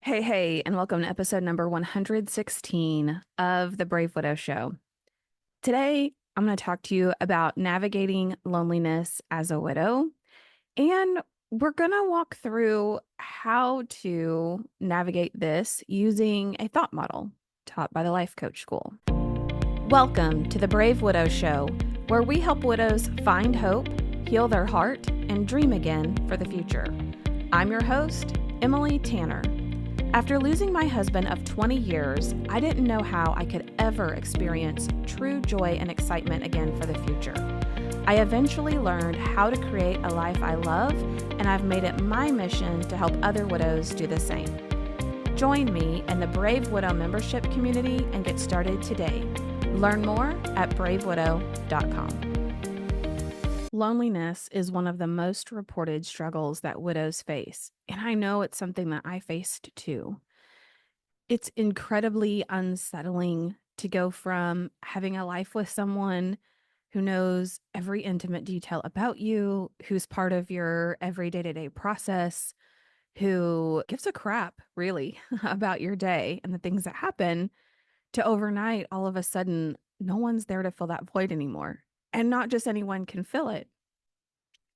Hey, and welcome to episode number 116 of The Brave Widow Show. Today, I'm going to talk to you about navigating loneliness as a widow, and we're going to walk through how to navigate this using a thought model taught by the Life Coach School. Welcome to The Brave Widow Show, where we help widows find hope, heal their heart, and dream again for the future. I'm your host, Emily Tanner. After losing my husband of 20 years, I didn't know how I could ever experience true joy and excitement again for the future. I eventually learned how to create a life I love, and I've made it my mission to help other widows do the same. Join me in the Brave Widow membership community and get started today. Learn more at bravewidow.com. Loneliness is one of the most reported struggles that widows face, and I know it's something that I faced too. It's incredibly unsettling to go from having a life with someone who knows every intimate detail about you, who's part of your every day-to-day process, who gives a crap, really, about your day and the things that happen, to overnight, all of a sudden, no one's there to fill that void anymore. And not just anyone can fill it.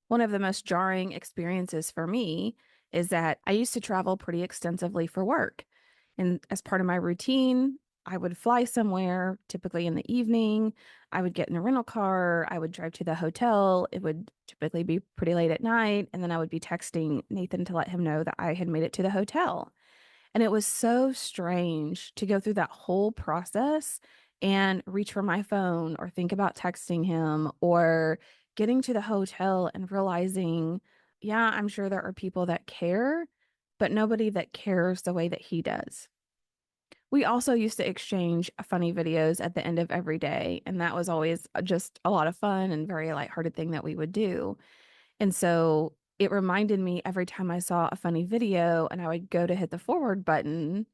One of the most jarring experiences for me is that I used to travel pretty extensively for work. And as part of my routine, I would fly somewhere, typically in the evening. I would get in a rental car. I would drive to the hotel. It would typically be pretty late at night. And then I would be texting Nathan to let him know that I had made it to the hotel. And it was so strange to go through that whole process and reach for my phone or think about texting him or getting to the hotel and realizing, yeah, I'm sure there are people that care, but nobody that cares the way that he does. We also used to exchange funny videos at the end of every day, and that was always just a lot of fun and very lighthearted thing that we would do. And so it reminded me every time I saw a funny video and I would go to hit the forward button,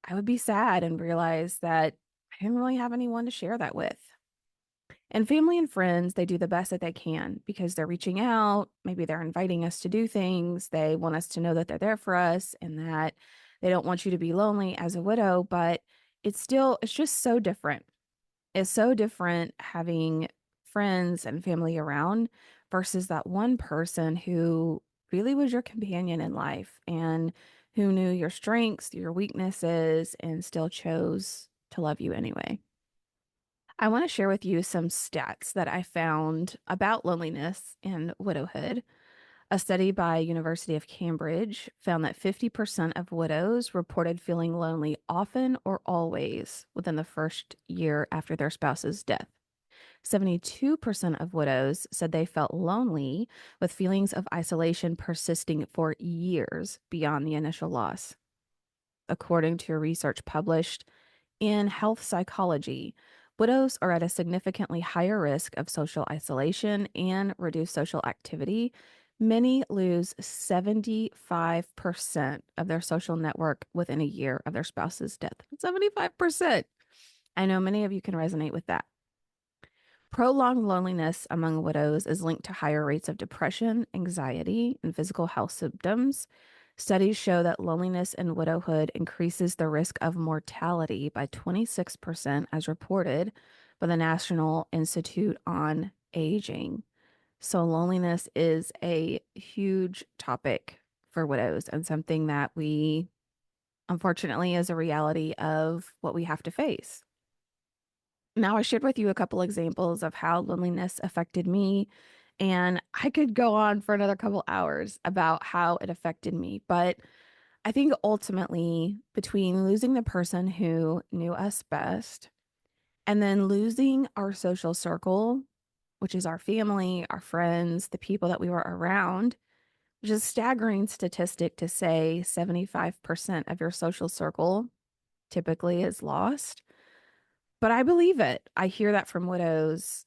I would be sad and realize that I didn't really have anyone to share that with. And family and friends, they do the best that they can because they're reaching out. Maybe they're inviting us to do things. They want us to know that they're there for us and that they don't want you to be lonely as a widow. But it's just so different. It's so different having friends and family around versus that one person who really was your companion in life and who knew your strengths, your weaknesses, and still chose to love you anyway. I want to share with you some stats that I found about loneliness and widowhood. A study by University of Cambridge found that 50% of widows reported feeling lonely often or always within the first year after their spouse's death. 72% of widows said they felt lonely, with feelings of isolation persisting for years beyond the initial loss. According to research published in Health Psychology, widows are at a significantly higher risk of social isolation and reduced social activity. Many lose 75% of their social network within a year of their spouse's death. 75%. I know many of you can resonate with that. Prolonged loneliness among widows is linked to higher rates of depression, anxiety, and physical health symptoms. Studies show that loneliness in widowhood increases the risk of mortality by 26%, as reported by the National Institute on Aging. So, loneliness is a huge topic for widows and something that we, unfortunately, is a reality of what we have to face. Now, I shared with you a couple examples of how loneliness affected me, and I could go on for another couple hours about how it affected me. But I think ultimately, between losing the person who knew us best and then losing our social circle, which is our family, our friends, the people that we were around, which is a staggering statistic to say 75% of your social circle typically is lost. But I believe it. I hear that from widows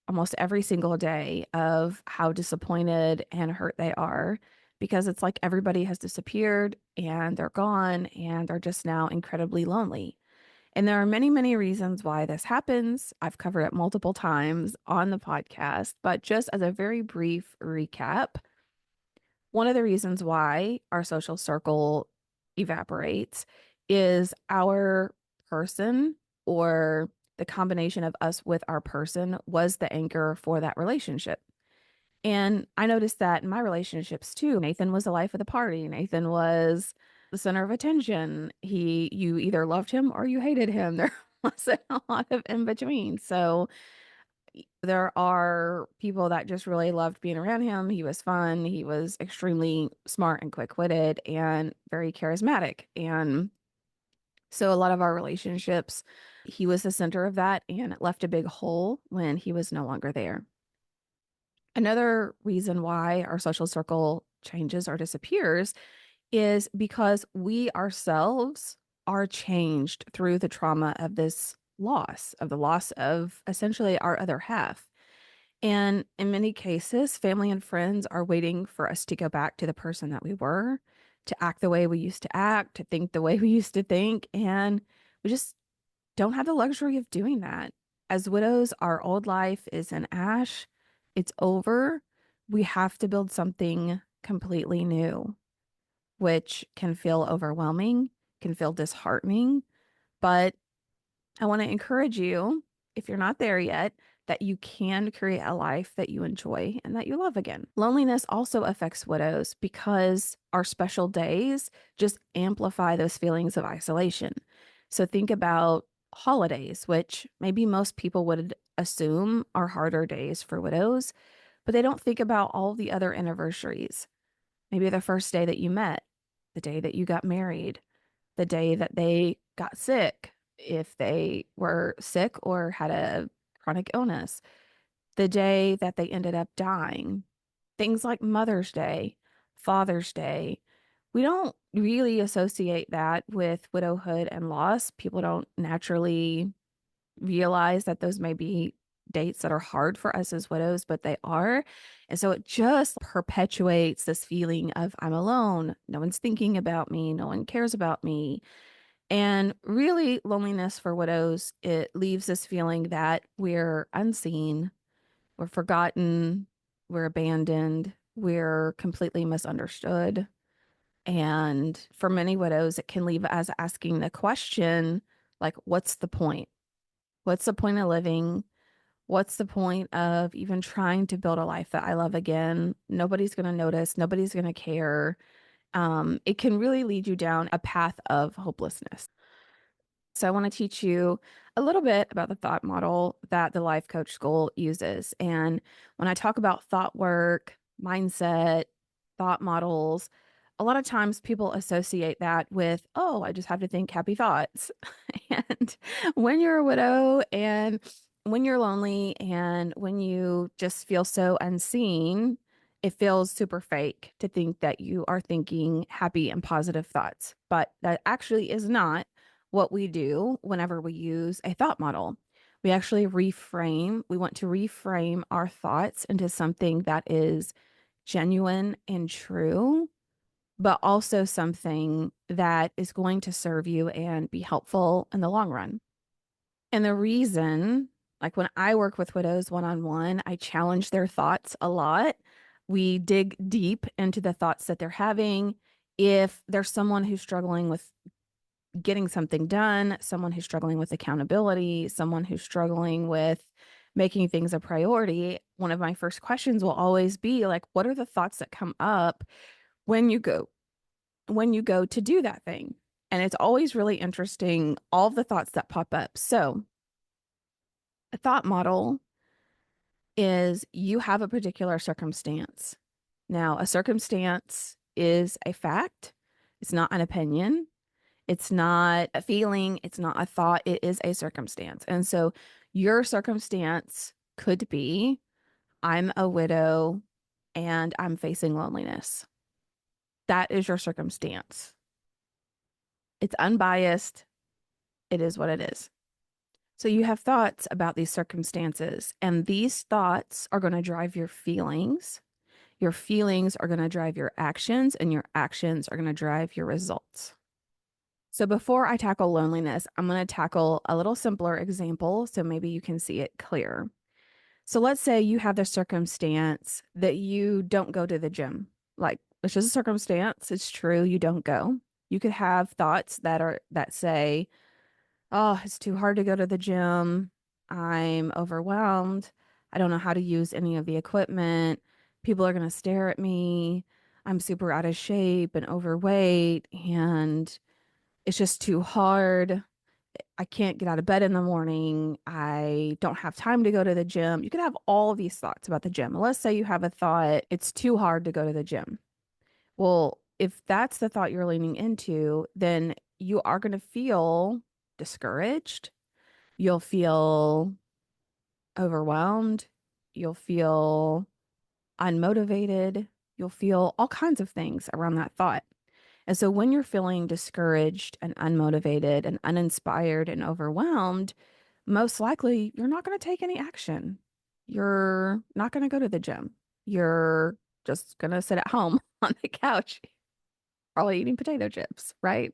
almost every single day of how disappointed and hurt they are because it's like everybody has disappeared and they're gone and they're just now incredibly lonely. And there are many, many reasons why this happens. I've covered it multiple times on the podcast, but just as a very brief recap, one of the reasons why our social circle evaporates is our person, or the combination of us with our person was the anchor for that relationship. And I noticed that in my relationships too. Nathan was the life of the party. Nathan was the center of attention. You either loved him or you hated him. There wasn't a lot of in between. So there are people that just really loved being around him. He was fun. He was extremely smart and quick-witted and very charismatic. And so a lot of our relationships, he was the center of that, and it left a big hole when he was no longer there. Another reason why our social circle changes or disappears is because we ourselves are changed through the trauma of this loss, of the loss of essentially our other half. And in many cases, family and friends are waiting for us to go back to the person that we were, to act the way we used to act, to think the way we used to think. And we just don't have the luxury of doing that. As widows, our old life is in ash. It's over. We have to build something completely new, which can feel overwhelming, can feel disheartening. But I want to encourage you, if you're not there yet, that you can create a life that you enjoy and that you love again. Loneliness also affects widows because our special days just amplify those feelings of isolation. So think about holidays, which maybe most people would assume are harder days for widows, but they don't think about all the other anniversaries. Maybe the first day that you met, the day that you got married, the day that they got sick, if they were sick or had a chronic illness, the day that they ended up dying, things like Mother's Day, Father's Day. We don't really associate that with widowhood and loss. People don't naturally realize that those may be dates that are hard for us as widows, but they are. And so it just perpetuates this feeling of I'm alone. No one's thinking about me. No one cares about me. And really, loneliness for widows, it leaves this feeling that we're unseen, we're forgotten, we're abandoned, we're completely misunderstood. And for many widows, it can leave as asking the question, like, what's the point? What's the point of living? What's the point of even trying to build a life that I love again? Nobody's going to notice, nobody's going to care. It can really lead you down a path of hopelessness. So I want to teach you a little bit about the thought model that the Life Coach School uses. And when I talk about thought work, mindset, thought models, a lot of times people associate that with, oh, I just have to think happy thoughts. And when you're a widow and when you're lonely and when you just feel so unseen, it feels super fake to think that you are thinking happy and positive thoughts. But that actually is not what we do whenever we use a thought model. We actually reframe, we want to reframe our thoughts into something that is genuine and true, but also something that is going to serve you and be helpful in the long run. And the reason, like when I work with widows one on one, I challenge their thoughts a lot. We dig deep into the thoughts that they're having. If there's someone who's struggling with getting something done, someone who's struggling with accountability, someone who's struggling with making things a priority, one of my first questions will always be like, what are the thoughts that come up when you go to do that thing? And it's always really interesting, all of the thoughts that pop up. So a thought model is you have a particular circumstance. Now, a circumstance is a fact. It's not an opinion. It's not a feeling, it's not a thought, it is a circumstance. And so your circumstance could be I'm a widow and I'm facing loneliness. That is your circumstance. It's unbiased. It is what it is. So you have thoughts about these circumstances, and these thoughts are going to drive your feelings. Your feelings are going to drive your actions, and your actions are going to drive your results. So before I tackle loneliness, I'm going to tackle a little simpler example so maybe you can see it clear. So let's say you have the circumstance that you don't go to the gym. Like, it's just a circumstance. It's true, you don't go. You could have thoughts that say, "Oh, it's too hard to go to the gym. I'm overwhelmed. I don't know how to use any of the equipment. People are going to stare at me. I'm super out of shape and overweight, and it's just too hard. I can't get out of bed in the morning. I don't have time to go to the gym." You could have all of these thoughts about the gym. Let's say you have a thought, it's too hard to go to the gym. Well, if that's the thought you're leaning into, then you are going to feel discouraged. You'll feel overwhelmed. You'll feel unmotivated. You'll feel all kinds of things around that thought. And so when you're feeling discouraged and unmotivated and uninspired and overwhelmed, most likely you're not going to take any action. You're not going to go to the gym. You're just going to sit at home on the couch, probably eating potato chips, right?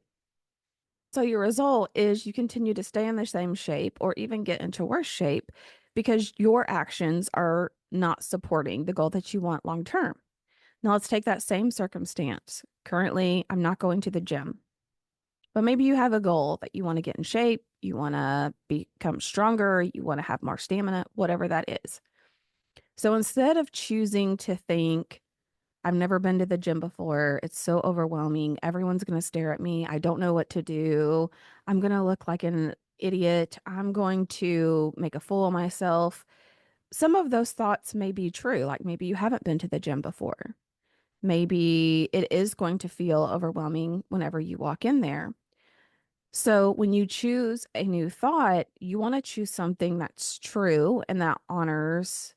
So your result is you continue to stay in the same shape or even get into worse shape because your actions are not supporting the goal that you want long term. Now let's take that same circumstance. Currently, I'm not going to the gym, but maybe you have a goal that you want to get in shape, you want to become stronger, you want to have more stamina, whatever that is. So instead of choosing to think, I've never been to the gym before, it's so overwhelming, everyone's going to stare at me, I don't know what to do, I'm going to look like an idiot, I'm going to make a fool of myself. Some of those thoughts may be true, like maybe you haven't been to the gym before. Maybe it is going to feel overwhelming whenever you walk in there. So when you choose a new thought, you want to choose something that's true and that honors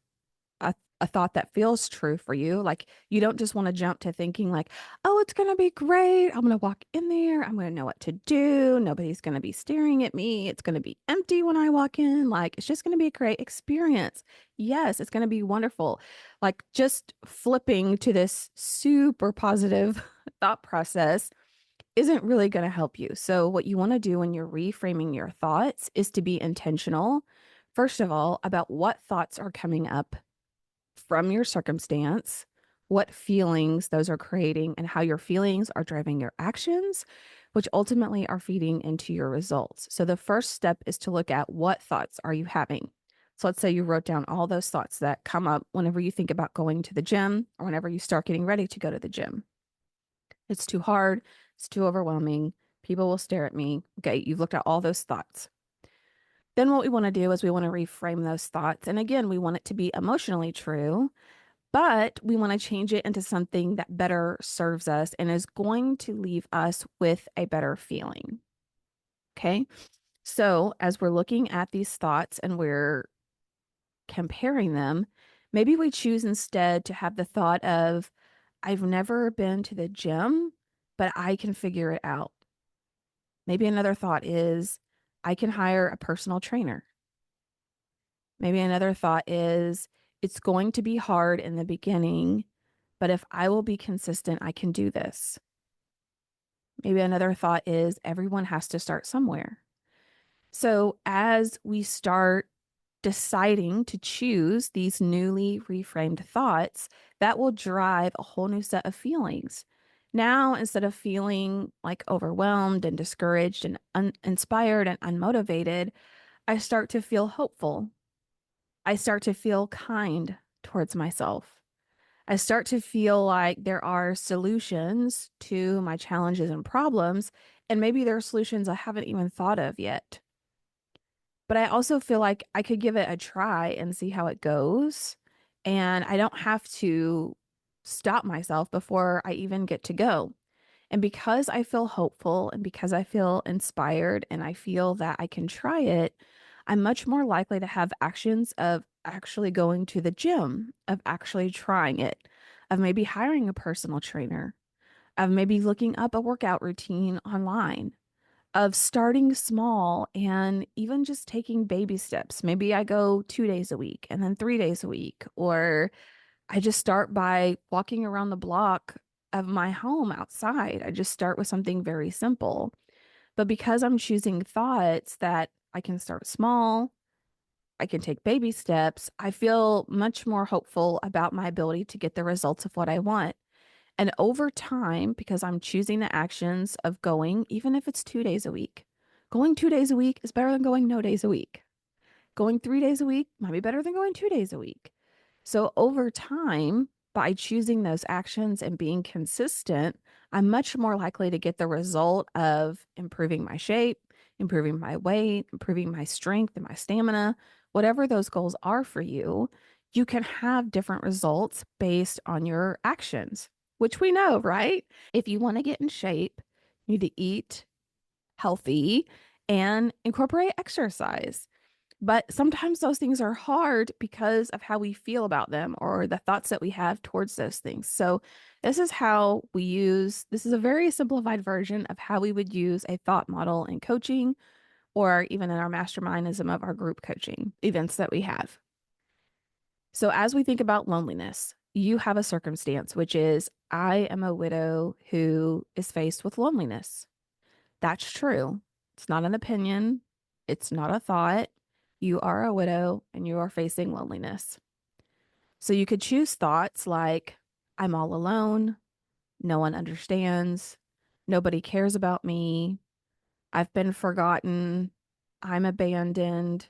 a thought that feels true for you. Like you don't just want to jump to thinking like, oh, it's going to be great. I'm going to walk in there. I'm going to know what to do. Nobody's going to be staring at me. It's going to be empty when I walk in. Like it's just going to be a great experience. Yes, it's going to be wonderful. Like just flipping to this super positive thought process isn't really going to help you. So, what you want to do when you're reframing your thoughts is to be intentional, first of all, about what thoughts are coming up from your circumstance, what feelings those are creating, and how your feelings are driving your actions, which ultimately are feeding into your results. So, the first step is to look at what thoughts are you having. So, let's say you wrote down all those thoughts that come up whenever you think about going to the gym or whenever you start getting ready to go to the gym. It's too hard. It's too overwhelming. People will stare at me. Okay, you've looked at all those thoughts. Then what we want to do is we want to reframe those thoughts. And again, we want it to be emotionally true, but we want to change it into something that better serves us and is going to leave us with a better feeling. Okay. So as we're looking at these thoughts and we're comparing them, maybe we choose instead to have the thought of, I've never been to the gym, but I can figure it out. Maybe another thought is, I can hire a personal trainer. Maybe another thought is, it's going to be hard in the beginning, but if I will be consistent, I can do this. Maybe another thought is, everyone has to start somewhere. So as we start deciding to choose these newly reframed thoughts, that will drive a whole new set of feelings. Now, instead of feeling like overwhelmed and discouraged and uninspired and unmotivated, I start to feel hopeful. I start to feel kind towards myself. I start to feel like there are solutions to my challenges and problems, and maybe there are solutions I haven't even thought of yet. But I also feel like I could give it a try and see how it goes. And I don't have to stop myself before I even get to go. And because I feel hopeful and because I feel inspired and I feel that I can try it, I'm much more likely to have actions of actually going to the gym, of actually trying it, of maybe hiring a personal trainer, of maybe looking up a workout routine online, of starting small and even just taking baby steps. Maybe I go 2 days a week and then 3 days a week, or I just start by walking around the block of my home outside. I just start with something very simple. But because I'm choosing thoughts that I can start small, I can take baby steps, I feel much more hopeful about my ability to get the results of what I want. And over time, because I'm choosing the actions of going, even if it's 2 days a week, going 2 days a week is better than going no days a week. Going 3 days a week might be better than going 2 days a week. So over time, by choosing those actions and being consistent, I'm much more likely to get the result of improving my shape, improving my weight, improving my strength and my stamina, whatever those goals are for you. You can have different results based on your actions, which we know, right? If you want to get in shape, you need to eat healthy and incorporate exercise. But sometimes those things are hard because of how we feel about them or the thoughts that we have towards those things. So, this is a very simplified version of how we would use a thought model in coaching or even in our mastermind and some of our group coaching events that we have. So, as we think about loneliness, you have a circumstance, which is I am a widow who is faced with loneliness. That's true. It's not an opinion, it's not a thought. You are a widow and you are facing loneliness. So you could choose thoughts like, I'm all alone, no one understands, nobody cares about me, I've been forgotten, I'm abandoned,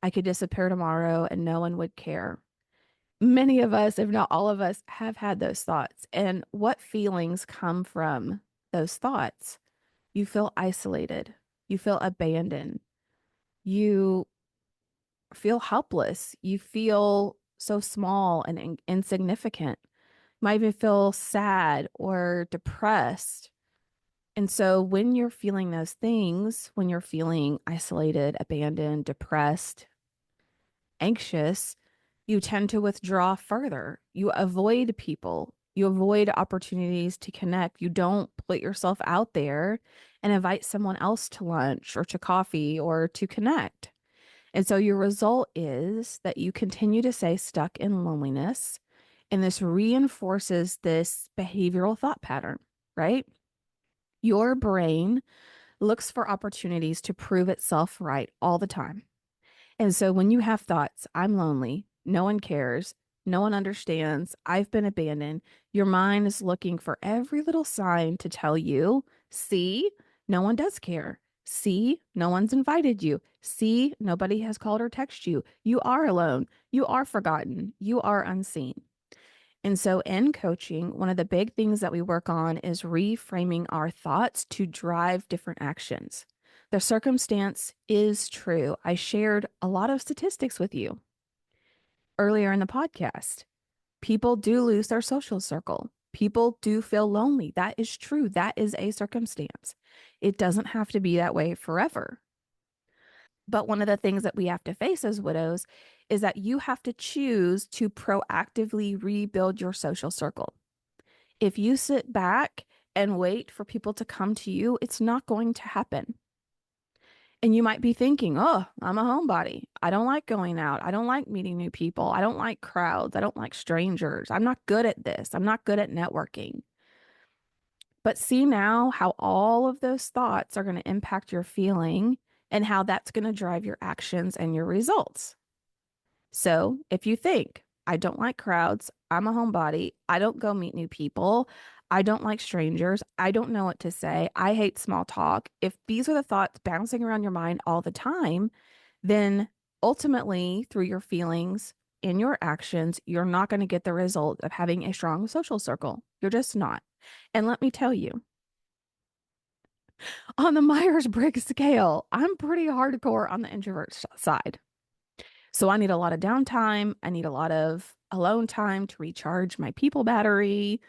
I could disappear tomorrow and no one would care. Many of us, if not all of us, have had those thoughts. And what feelings come from those thoughts? You feel isolated, you feel abandoned, you feel helpless, you feel so small and insignificant. You might even feel sad or depressed. And so when you're feeling those things, when you're feeling isolated, abandoned, depressed, anxious, you tend to withdraw further. You avoid people. You avoid opportunities to connect. You don't put yourself out there and invite someone else to lunch or to coffee or to connect. And so your result is that you continue to stay stuck in loneliness. And this reinforces this behavioral thought pattern, right? Your brain looks for opportunities to prove itself right all the time. And so when you have thoughts, I'm lonely, no one cares, no one understands, I've been abandoned, your mind is looking for every little sign to tell you, see, no one does care. See, no one's invited you. See, nobody has called or texted you. You are alone. You are forgotten. You are unseen. And so in coaching, one of the big things that we work on is reframing our thoughts to drive different actions. The circumstance is true. I shared a lot of statistics with you earlier in the podcast. People do lose their social circle. People do feel lonely. That is true. That is a circumstance. It doesn't have to be that way forever. But one of the things that we have to face as widows is that you have to choose to proactively rebuild your social circle. If you sit back and wait for people to come to you, it's not going to happen. And you might be thinking, oh, I'm a homebody. I don't like going out. I don't like meeting new people. I don't like crowds. I don't like strangers. I'm not good at this. I'm not good at networking. But see now how all of those thoughts are going to impact your feeling and how that's going to drive your actions and your results. So if you think, I don't like crowds, I'm a homebody, I don't go meet new people, I don't like strangers, I don't know what to say, I hate small talk. If these are the thoughts bouncing around your mind all the time, then ultimately, through your feelings and your actions, you're not going to get the result of having a strong social circle. You're just not. And let me tell you, on the Myers-Briggs scale, I'm pretty hardcore on the introvert side. So I need a lot of downtime. I need a lot of alone time to recharge my people battery.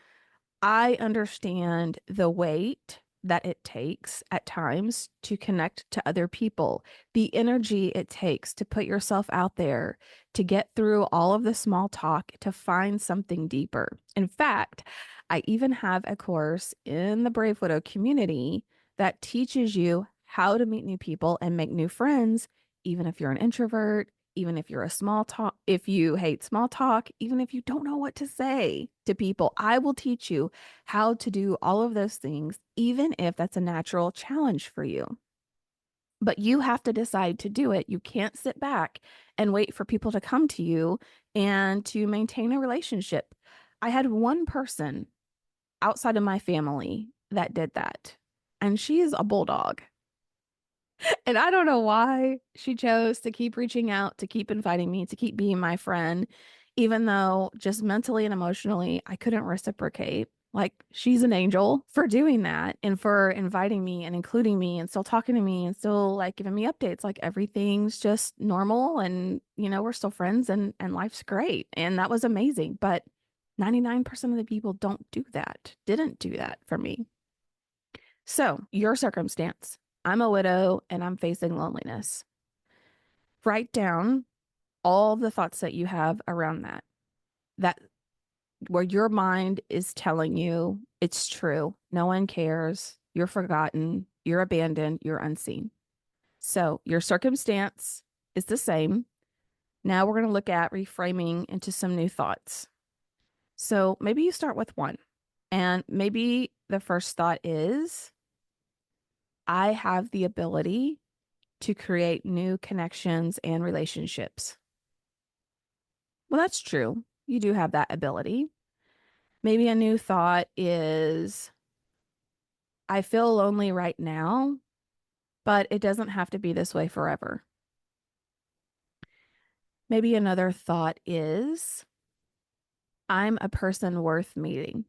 I understand the weight that it takes at times to connect to other people, the energy it takes to put yourself out there, to get through all of the small talk, to find something deeper. In fact, I even have a course in the Brave Widow community that teaches you how to meet new people and make new friends, even if you're an introvert, even if you're a small talk, if you hate small talk, even if you don't know what to say to people, I will teach you how to do all of those things, even if that's a natural challenge for you. But you have to decide to do it. You can't sit back and wait for people to come to you and to maintain a relationship. I had one person outside of my family that did that. And she is a bulldog. And I don't know why she chose to keep reaching out, to keep inviting me, to keep being my friend, even though just mentally and emotionally, I couldn't reciprocate. Like, she's an angel for doing that and for inviting me and including me and still talking to me and still like giving me updates. Like, everything's just normal and, we're still friends and life's great. And that was amazing. But 99% of the people don't do that, didn't do that for me. So, your circumstance. I'm a widow and I'm facing loneliness. Write down all the thoughts that you have around that where your mind is telling you it's true. No one cares. You're forgotten. You're abandoned. You're unseen. So, your circumstance is the same. Now we're going to look at reframing into some new thoughts. So, maybe you start with one. And maybe the first thought is, I have the ability to create new connections and relationships. Well, that's true. You do have that ability. Maybe a new thought is, I feel lonely right now, but it doesn't have to be this way forever. Maybe another thought is, I'm a person worth meeting.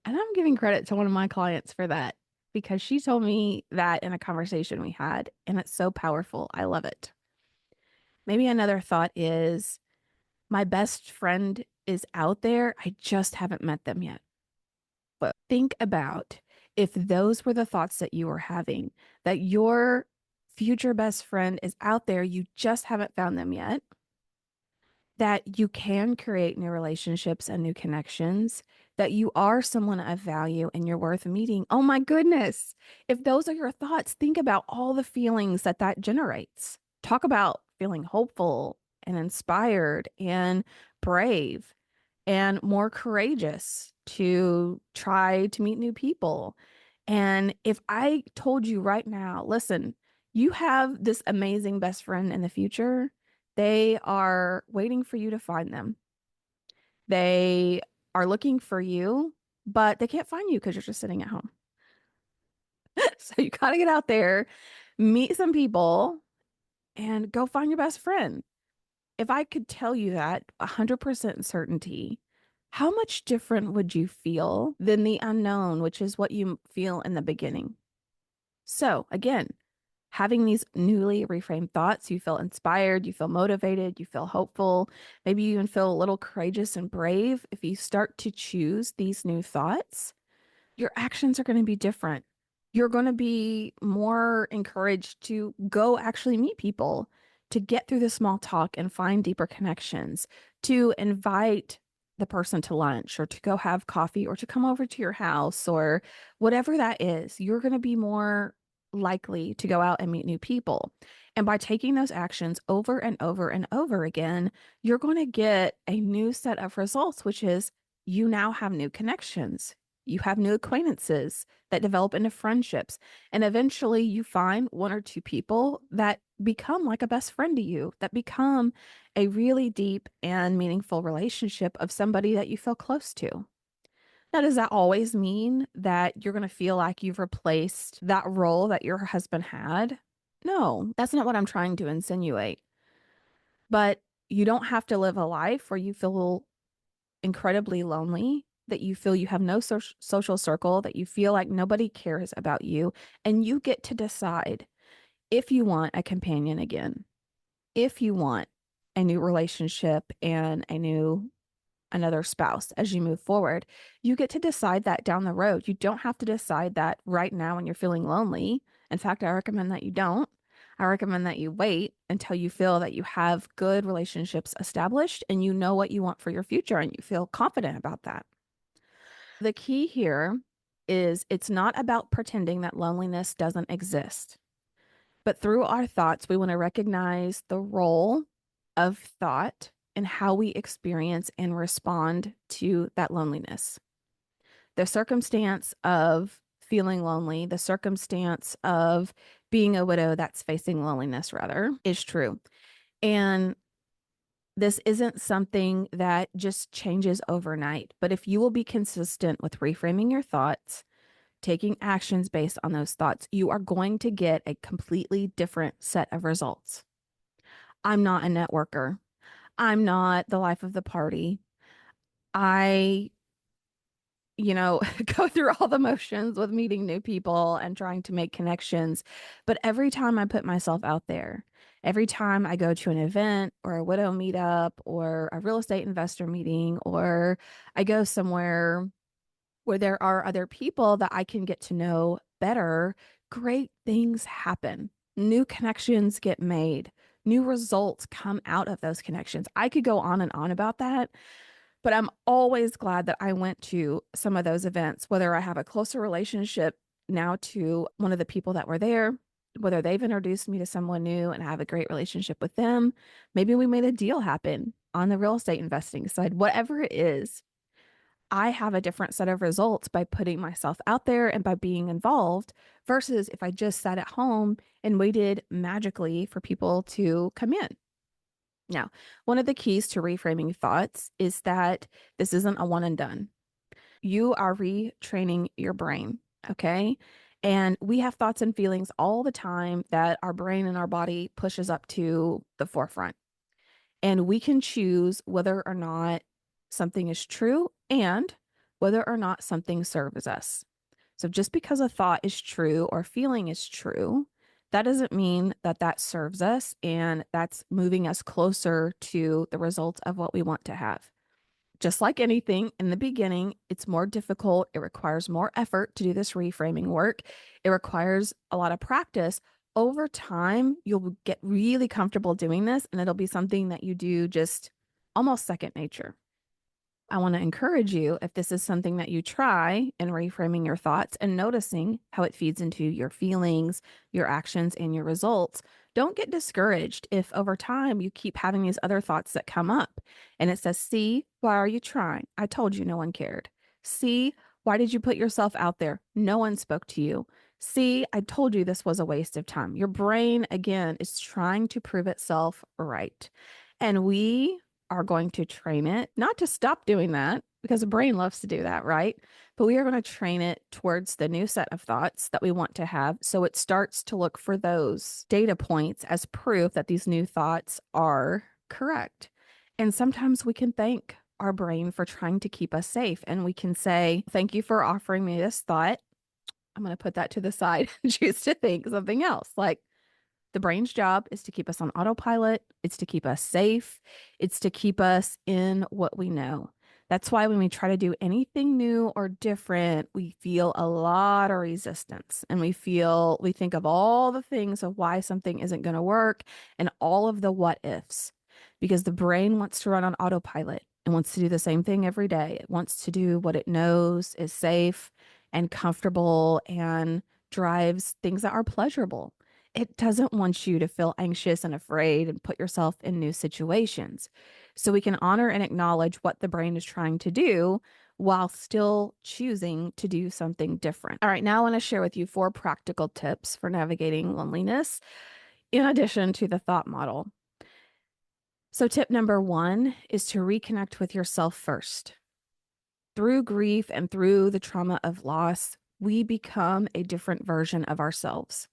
And I'm giving credit to one of my clients for that because she told me that in a conversation we had, and it's so powerful. I love it. Maybe another thought is, my best friend is out there. I just haven't met them yet. But think about if those were the thoughts that you were having, that your future best friend is out there, you just haven't found them yet, that you can create new relationships and new connections, that you are someone of value and you're worth meeting. Oh my goodness. If those are your thoughts, think about all the feelings that that generates. Talk about feeling hopeful and inspired and brave and more courageous to try to meet new people. And if I told you right now, listen, you have this amazing best friend in the future, they are waiting for you to find them. They are looking for you, but they can't find you because you're just sitting at home. So you got to get out there, meet some people, and go find your best friend. If I could tell you that 100% certainty, how much different would you feel than the unknown, which is what you feel in the beginning? So, again, having these newly reframed thoughts, you feel inspired, you feel motivated, you feel hopeful, maybe you even feel a little courageous and brave. If you start to choose these new thoughts, your actions are going to be different. You're going to be more encouraged to go actually meet people, to get through the small talk and find deeper connections, to invite the person to lunch or to go have coffee or to come over to your house or whatever that is. You're going to be more likely to go out and meet new people. And by taking those actions over and over and over again, you're going to get a new set of results, which is you now have new connections. You have new acquaintances that develop into friendships. And eventually you find one or two people that become like a best friend to you, that become a really deep and meaningful relationship of somebody that you feel close to. Now, does that always mean that you're going to feel like you've replaced that role that your husband had? No, that's not what I'm trying to insinuate. But you don't have to live a life where you feel incredibly lonely, that you feel you have no social circle, that you feel like nobody cares about you, and you get to decide if you want a companion again, if you want a new relationship and another spouse as you move forward. You get to decide that down the road. You don't have to decide that right now when you're feeling lonely. In fact, I recommend that you don't. I recommend that you wait until you feel that you have good relationships established and you know what you want for your future and you feel confident about that. The key here is it's not about pretending that loneliness doesn't exist, but through our thoughts, we want to recognize the role of thought and how we experience and respond to that loneliness. The circumstance of feeling lonely, the circumstance of being a widow that's facing loneliness, rather, is true. And This isn't something that just changes overnight, but if you will be consistent with reframing your thoughts, taking actions based on those thoughts, you are going to get a completely different set of results. I'm not a networker. I'm not the life of the party. I, go through all the motions with meeting new people and trying to make connections. But every time I put myself out there, every time I go to an event or a widow meetup or a real estate investor meeting, or I go somewhere where there are other people that I can get to know better, great things happen. New connections get made. New results come out of those connections. I could go on and on about that, but I'm always glad that I went to some of those events, whether I have a closer relationship now to one of the people that were there, whether they've introduced me to someone new and I have a great relationship with them. Maybe we made a deal happen on the real estate investing side, whatever it is. I have a different set of results by putting myself out there and by being involved versus if I just sat at home and waited magically for people to come in. Now, one of the keys to reframing thoughts is that this isn't a one and done. You are retraining your brain, okay? And we have thoughts and feelings all the time that our brain and our body pushes up to the forefront. And we can choose whether or not something is true and whether or not something serves us. So just because a thought is true or feeling is true, that doesn't mean that that serves us and that's moving us closer to the results of what we want to have. Just like anything in the beginning, it's more difficult. It requires more effort to do this reframing work. It requires a lot of practice. Over time, you'll get really comfortable doing this, and it'll be something that you do just almost second nature. I want to encourage you, if this is something that you try in reframing your thoughts and noticing how it feeds into your feelings, your actions, and your results, don't get discouraged if over time you keep having these other thoughts that come up. And it says, see, why are you trying? I told you no one cared. See, why did you put yourself out there? No one spoke to you. See, I told you this was a waste of time. Your brain, again, is trying to prove itself right. And we are going to train it, not to stop doing that because the brain loves to do that, right? But we are going to train it towards the new set of thoughts that we want to have. So it starts to look for those data points as proof that these new thoughts are correct. And sometimes we can thank our brain for trying to keep us safe. And we can say, thank you for offering me this thought. I'm going to put that to the side and choose to think something else. Like, the brain's job is to keep us on autopilot. It's to keep us safe. It's to keep us in what we know. That's why when we try to do anything new or different, we feel a lot of resistance and we think of all the things of why something isn't going to work and all of the what ifs because the brain wants to run on autopilot and wants to do the same thing every day. It wants to do what it knows is safe and comfortable and drives things that are pleasurable. It doesn't want you to feel anxious and afraid and put yourself in new situations. So we can honor and acknowledge what the brain is trying to do while still choosing to do something different. All right, now I want to share with you 4 practical tips for navigating loneliness in addition to the thought model. So, tip number 1 is to reconnect with yourself first. Through grief and through the trauma of loss, we become a different version of ourselves.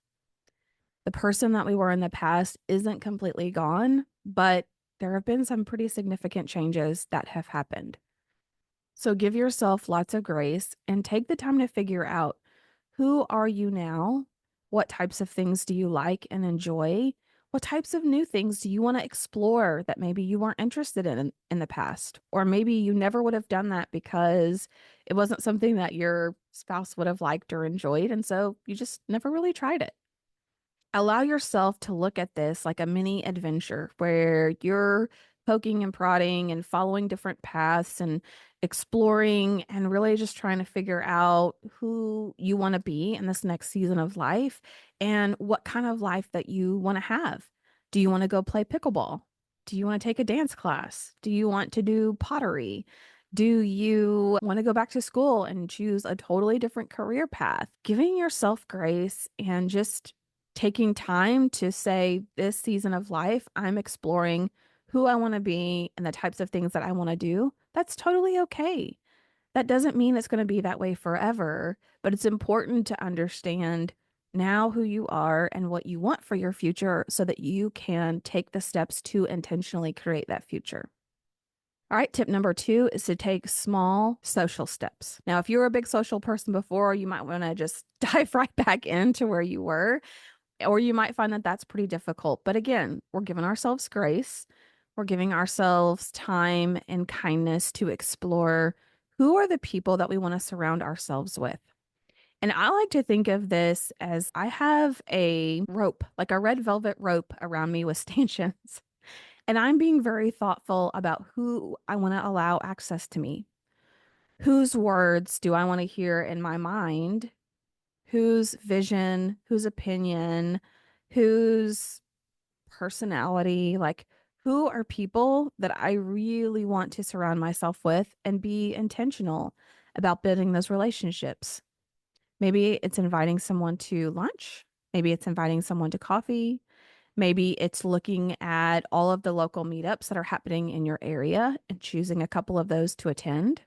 The person that we were in the past isn't completely gone, but there have been some pretty significant changes that have happened. So give yourself lots of grace and take the time to figure out, who are you now? What types of things do you like and enjoy? What types of new things do you want to explore that maybe you weren't interested in the past? Or maybe you never would have done that because it wasn't something that your spouse would have liked or enjoyed. And so you just never really tried it. Allow yourself to look at this like a mini adventure where you're poking and prodding and following different paths and exploring and really just trying to figure out who you want to be in this next season of life and what kind of life that you want to have. Do you want to go play pickleball? Do you want to take a dance class? Do you want to do pottery? Do you want to go back to school and choose a totally different career path? Giving yourself grace and just taking time to say, this season of life, I'm exploring who I want to be and the types of things that I want to do, that's totally okay. That doesn't mean it's going to be that way forever, but it's important to understand now who you are and what you want for your future so that you can take the steps to intentionally create that future. All right, tip number 2 is to take small social steps. Now, if you were a big social person before, you might want to just dive right back into where you were, or you might find that that's pretty difficult. But again, we're giving ourselves grace. We're giving ourselves time and kindness to explore who are the people that we want to surround ourselves with. And I like to think of this as I have a rope, like a red velvet rope around me with stanchions. And I'm being very thoughtful about who I want to allow access to me. Whose words do I want to hear in my mind? Whose vision, whose opinion, whose personality, like who are people that I really want to surround myself with and be intentional about building those relationships. Maybe it's inviting someone to lunch. Maybe it's inviting someone to coffee. Maybe it's looking at all of the local meetups that are happening in your area and choosing a couple of those to attend.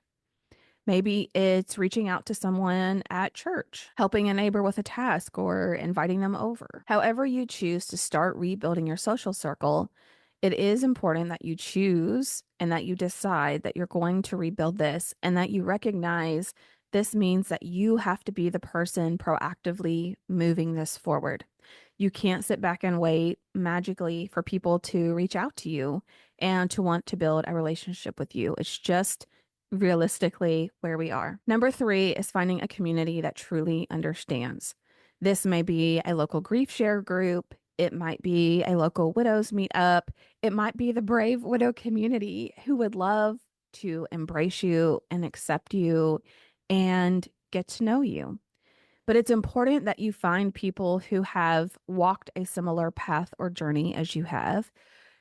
Maybe it's reaching out to someone at church, helping a neighbor with a task, or inviting them over. However, you choose to start rebuilding your social circle, it is important that you choose and that you decide that you're going to rebuild this and that you recognize this means that you have to be the person proactively moving this forward. You can't sit back and wait magically for people to reach out to you and to want to build a relationship with you. It's just realistically where we are. Number 3 is finding a community that truly understands. This may be a local grief share group. It might be a local widows meetup. It might be the brave widow community who would love to embrace you and accept you and get to know you. But it's important that you find people who have walked a similar path or journey as you have,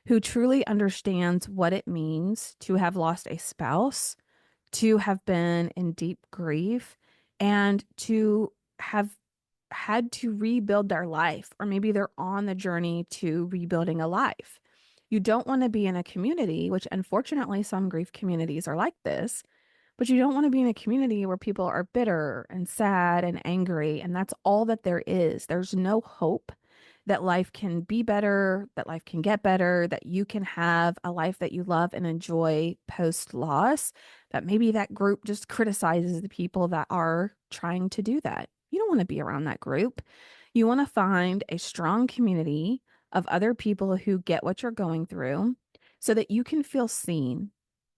who truly understands what it means to have lost a spouse, to have been in deep grief, and to have had to rebuild their life, or maybe they're on the journey to rebuilding a life. You don't want to be in a community, which unfortunately some grief communities are like this, but you don't want to be in a community where people are bitter and sad and angry, and that's all that there is. There's no hope that life can be better, that life can get better, that you can have a life that you love and enjoy post loss, that maybe that group just criticizes the people that are trying to do that. You don't want to be around that group. You want to find a strong community of other people who get what you're going through so that you can feel seen,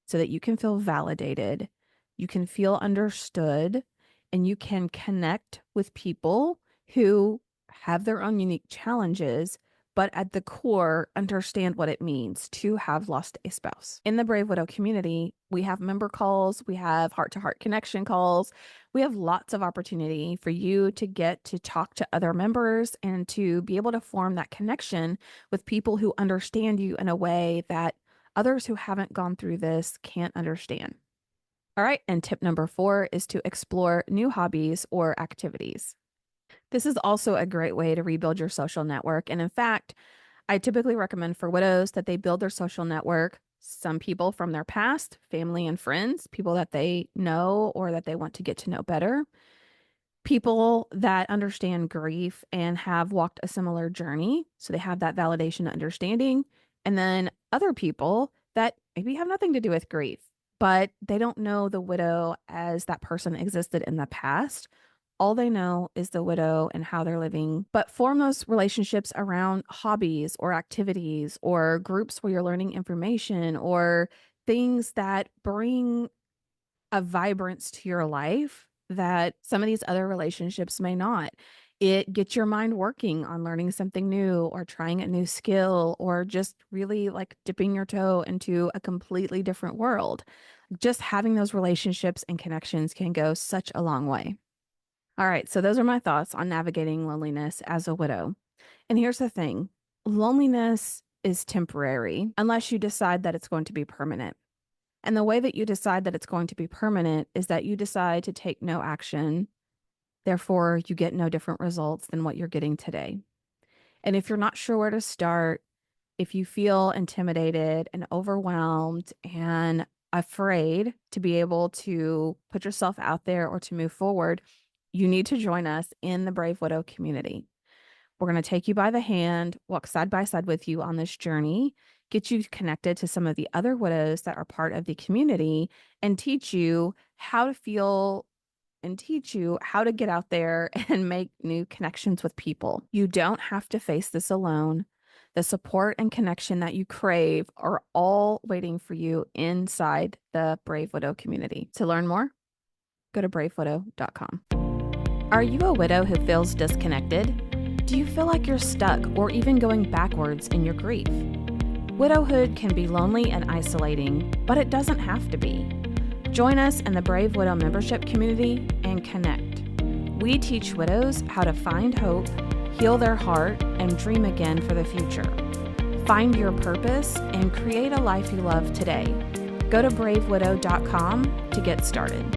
so that you can feel validated, you can feel understood, and you can connect with people who have their own unique challenges, but at the core, understand what it means to have lost a spouse. In the Brave Widow community, we have member calls, we have heart to heart connection calls, we have lots of opportunity for you to get to talk to other members and to be able to form that connection with people who understand you in a way that others who haven't gone through this can't understand. All right, and tip number 4 is to explore new hobbies or activities. This is also a great way to rebuild your social network. And in fact, I typically recommend for widows that they build their social network. Some people from their past, family and friends, people that they know or that they want to get to know better, people that understand grief and have walked a similar journey. So they have that validation and understanding. And then other people that maybe have nothing to do with grief, but they don't know the widow as that person existed in the past. All they know is the widow and how they're living, but form those relationships around hobbies or activities or groups where you're learning information or things that bring a vibrance to your life that some of these other relationships may not. It gets your mind working on learning something new or trying a new skill or just really like dipping your toe into a completely different world. Just having those relationships and connections can go such a long way. All right, so those are my thoughts on navigating loneliness as a widow. And here's the thing, loneliness is temporary unless you decide that it's going to be permanent. And the way that you decide that it's going to be permanent is that you decide to take no action. Therefore, you get no different results than what you're getting today. And if you're not sure where to start, If you feel intimidated and overwhelmed and afraid to be able to put yourself out there or to move forward, you need to join us in the Brave Widow community. We're going to take you by the hand, walk side by side with you on this journey, get you connected to some of the other widows that are part of the community, and teach you how to feel and teach you how to get out there and make new connections with people. You don't have to face this alone. The support and connection that you crave are all waiting for you inside the Brave Widow community. To learn more, go to bravewidow.com. Are you a widow who feels disconnected? Do you feel like you're stuck or even going backwards in your grief? Widowhood can be lonely and isolating, but it doesn't have to be. Join us in the Brave Widow membership community and connect. We teach widows how to find hope, heal their heart, and dream again for the future. Find your purpose and create a life you love today. Go to bravewidow.com to get started.